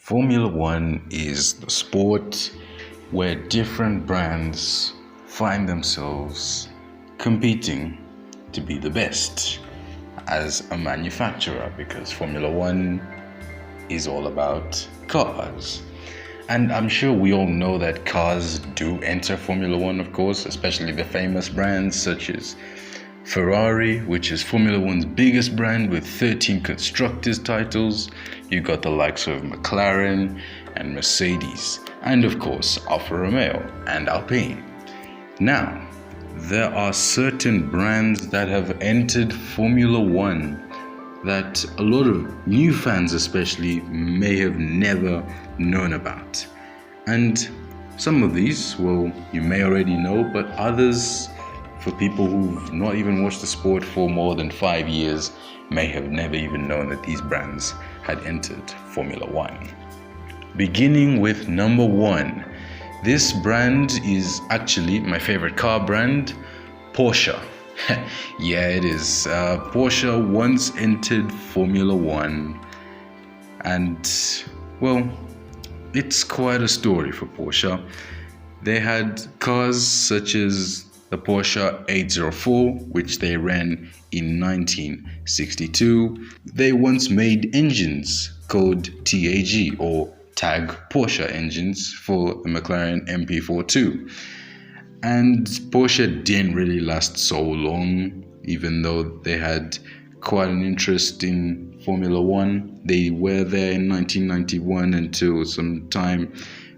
Formula One is the sport where different brands find themselves competing to be the best as a manufacturer, because Formula One is all about cars. And I'm sure we all know that cars do enter Formula One, of course, especially the famous brands such as Ferrari, which is Formula One's biggest brand with 13 constructors titles. You got the likes of McLaren and Mercedes, and of course Alfa Romeo and Alpine. Now, there are certain brands that have entered Formula One that a lot of new fans especially may have never known about. And some of these, well, you may already know, but others, for people who've not even watched the sport for more than 5 years, may have never even known that these brands had entered Formula One. Beginning with number one, this brand is actually my favorite car brand, Porsche. Yeah, it is. Porsche once entered Formula One, and well, it's quite a story for Porsche. They had cars such as the Porsche 804, which they ran in 1962. They once made engines called TAG, or Tag Porsche engines, for the McLaren MP42. And Porsche didn't really last so long, even though they had quite an interest in Formula One. They were there in 1991 until some time,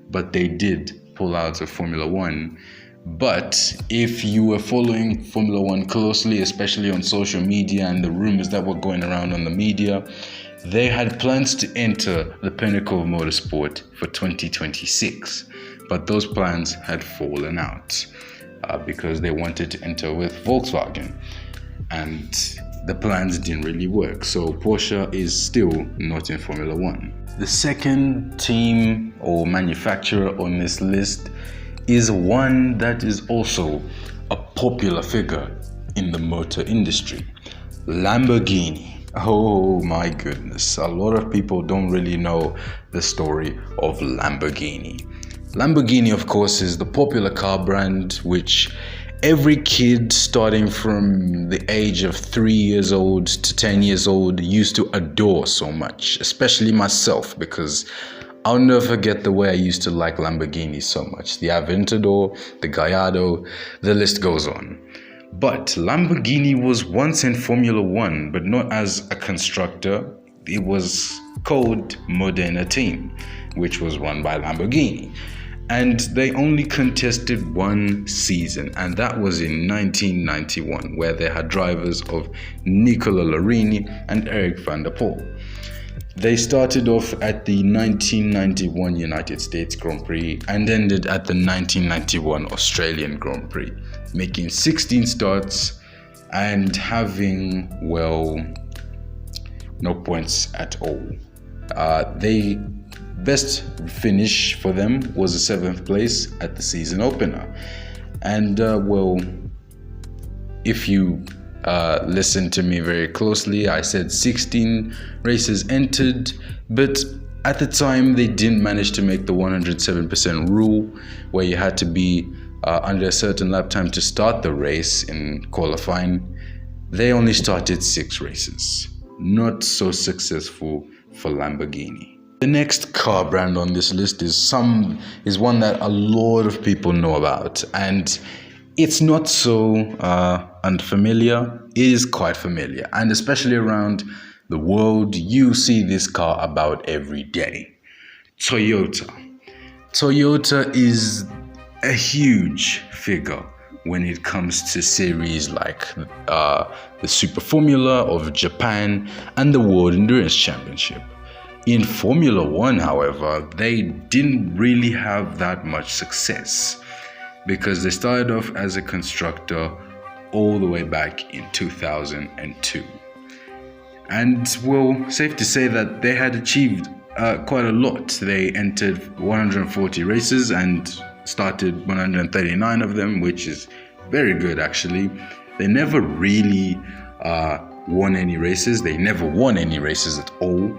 but they did pull out of Formula One. But if you were following Formula One closely, especially on social media and the rumors that were going around on the media, they had plans to enter the pinnacle of motorsport for 2026. But those plans had fallen out because they wanted to enter with Volkswagen. And the plans didn't really work. So Porsche is still not in Formula One. The second team or manufacturer on this list is one that is also a popular figure in the motor industry, Lamborghini. Oh my goodness, a lot of people don't really know the story of Lamborghini. Lamborghini, of course, is the popular car brand which every kid starting from the age of 3 years old to 10 years old used to adore so much, especially myself, because I'll never forget the way I used to like Lamborghini so much. The Aventador, the Gallardo, the list goes on. But Lamborghini was once in Formula One, but not as a constructor. It was called Modena Team, which was run by Lamborghini. And they only contested one season, and that was in 1991, where they had drivers of Nicola Larini and Eric van der Poel. They started off at the 1991 United States Grand Prix and ended at the 1991 Australian Grand Prix, making 16 starts and having, well, no points at all. The best finish for them was a 7th place at the season opener. And well, if you listen to me very closely, I said 16 races entered, but at the time they didn't manage to make the 107% rule, where you had to be under a certain lap time to start the race in qualifying. They only started 6 races. Not so successful for Lamborghini. The next car brand on this list is one that a lot of people know about, and it's not so unfamiliar. It is quite familiar, and especially around the world, you see this car about every day. Toyota. Toyota is a huge figure when it comes to series like the Super Formula of Japan and the World Endurance Championship. In Formula One, however, they didn't really have that much success, because they started off as a constructor all the way back in 2002. And well, safe to say that they had achieved quite a lot. They entered 140 races and started 139 of them, which is very good actually. They never really won any races. They never won any races at all.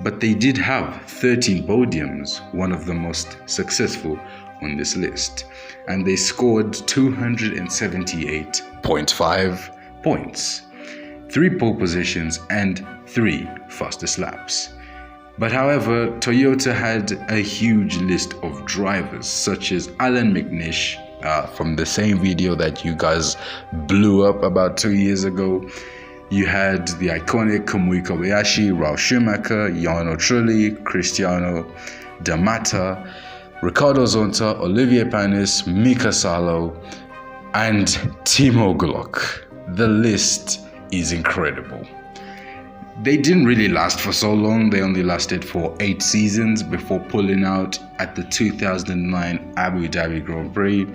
but they did have 13 podiums, one of the most successful on this list, and they scored 278.5 points, 3 pole positions and 3 fastest laps. But however, Toyota had a huge list of drivers such as Alan McNish from the same video that you guys blew up about 2 years ago. You had the iconic Kamui Kobayashi, Ralf Schumacher, Jarno Trulli, Cristiano D'Amata, Ricardo Zonta, Olivier Panis, Mika Salo, and Timo Glock. The list is incredible. They didn't really last for so long. They only lasted for 8 seasons before pulling out at the 2009 Abu Dhabi Grand Prix,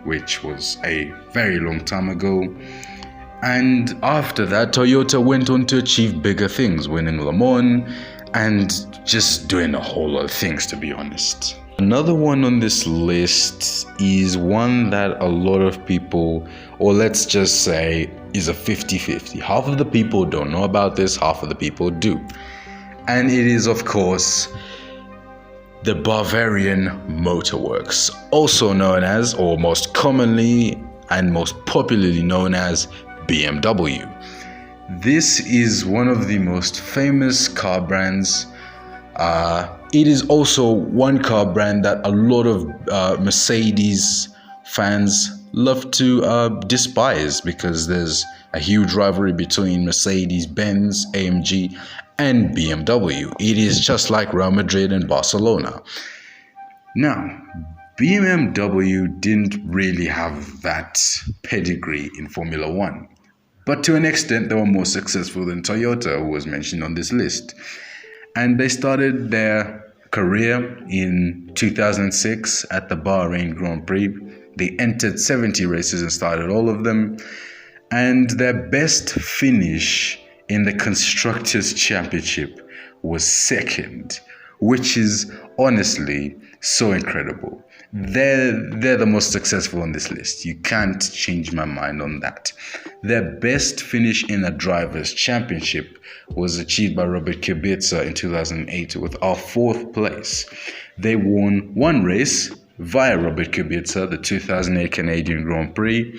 which was a very long time ago. And after that, Toyota went on to achieve bigger things, winning Le Mans and just doing a whole lot of things, to be honest. Another one on this list is one that a lot of people, or let's just say, is a 50-50. Half of the people don't know about this, half of the people do. And it is, of course, the Bavarian Motor Works, also known as, or most commonly and most popularly known as, BMW. This is one of the most famous car brands. It is also one car brand that a lot of Mercedes fans love to despise, because there's a huge rivalry between Mercedes-Benz, AMG, and BMW. It is just like Real Madrid and Barcelona. Now, BMW didn't really have that pedigree in Formula One, but to an extent they were more successful than Toyota, who was mentioned on this list. And they started their career in 2006 at the Bahrain Grand Prix. They entered 70 races and started all of them. And their best finish in the Constructors' Championship was second, which is honestly so incredible. They're the most successful on this list. You can't change my mind on that. Their best finish in a Drivers' Championship was achieved by Robert Kubica in 2008 with our 4th place. They won 1 race via Robert Kubica, the 2008 Canadian Grand Prix.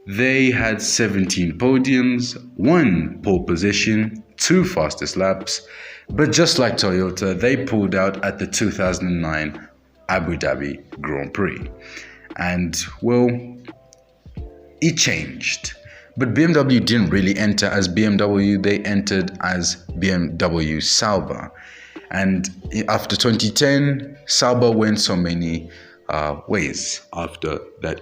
They had 17 podiums, 1 pole position, 2 fastest laps, but just like Toyota, they pulled out at the 2009 Abu Dhabi Grand Prix. And well, it changed. But BMW didn't really enter as BMW, they entered as BMW Sauber. And after 2010, Sauber went so many ways after that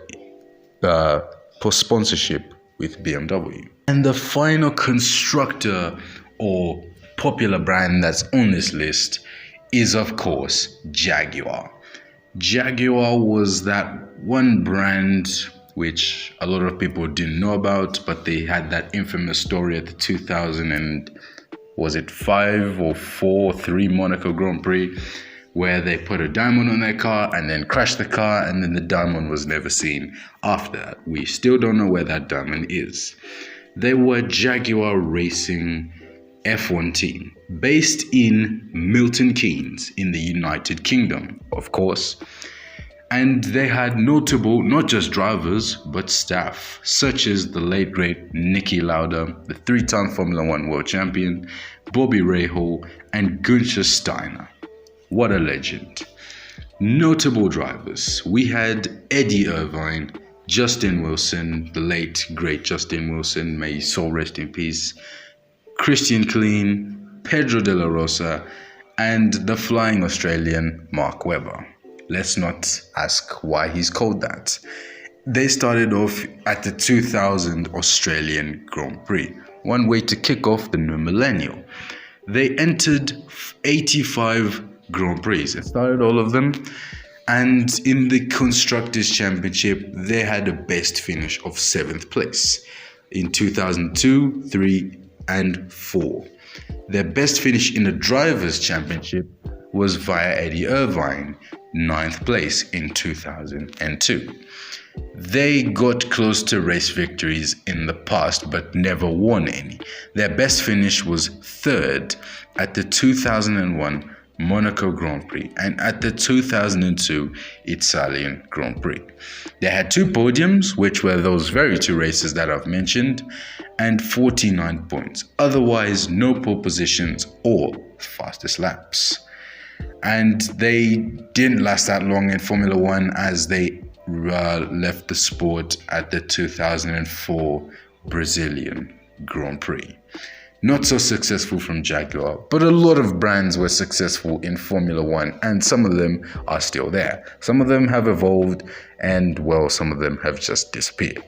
sponsorship with BMW. And the final constructor or popular brand that's on this list is, of course, Jaguar. Jaguar was that one brand which a lot of people didn't know about, but they had that infamous story at the 2005 or 3 Monaco Grand Prix, where they put a diamond on their car and then crashed the car, and then the diamond was never seen after that. We still don't know where that diamond is. They were Jaguar Racing F1 team, based in Milton Keynes in the United Kingdom, of course. And they had notable, not just drivers, but staff, such as the late great Niki Lauda, the 3-time Formula One world champion, Bobby Rahal, and Günther Steiner. What a legend. Notable drivers. We had Eddie Irvine, Justin Wilson, the late great Justin Wilson, may his soul rest in peace, Christian Klein, Pedro de la Rosa, and the flying Australian Mark Webber. Let's not ask why he's called that. They started off at the 2000 Australian Grand Prix, one way to kick off the new millennium. They entered 85 Grand Prix and started all of them. And in the Constructors' Championship, they had a best finish of 7th place in 2002, 3, and 4. Their best finish in the Drivers' Championship was via Eddie Irvine 9th place in 2002. They got close to race victories in the past but never won any. Their best finish was 3rd at the 2001 Monaco Grand Prix and at the 2002 Italian Grand Prix. They had 2 podiums, which were those very 2 races that I've mentioned, and 49 points. Otherwise, no pole positions or fastest laps. And they didn't last that long in Formula One, as they left the sport at the 2004 Brazilian Grand Prix. Not so successful from Jaguar, but a lot of brands were successful in Formula One, and some of them are still there. Some of them have evolved, and well, some of them have just disappeared.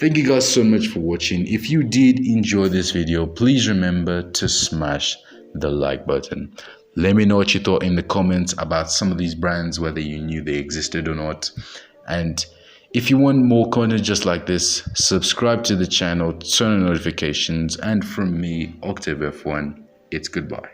Thank you guys so much for watching. If you did enjoy this video, please remember to smash the like button. Let me know what you thought in the comments about some of these brands, whether you knew they existed or not. And if you want more content just like this, subscribe to the channel, turn on notifications, and from me, Octave F1, it's goodbye.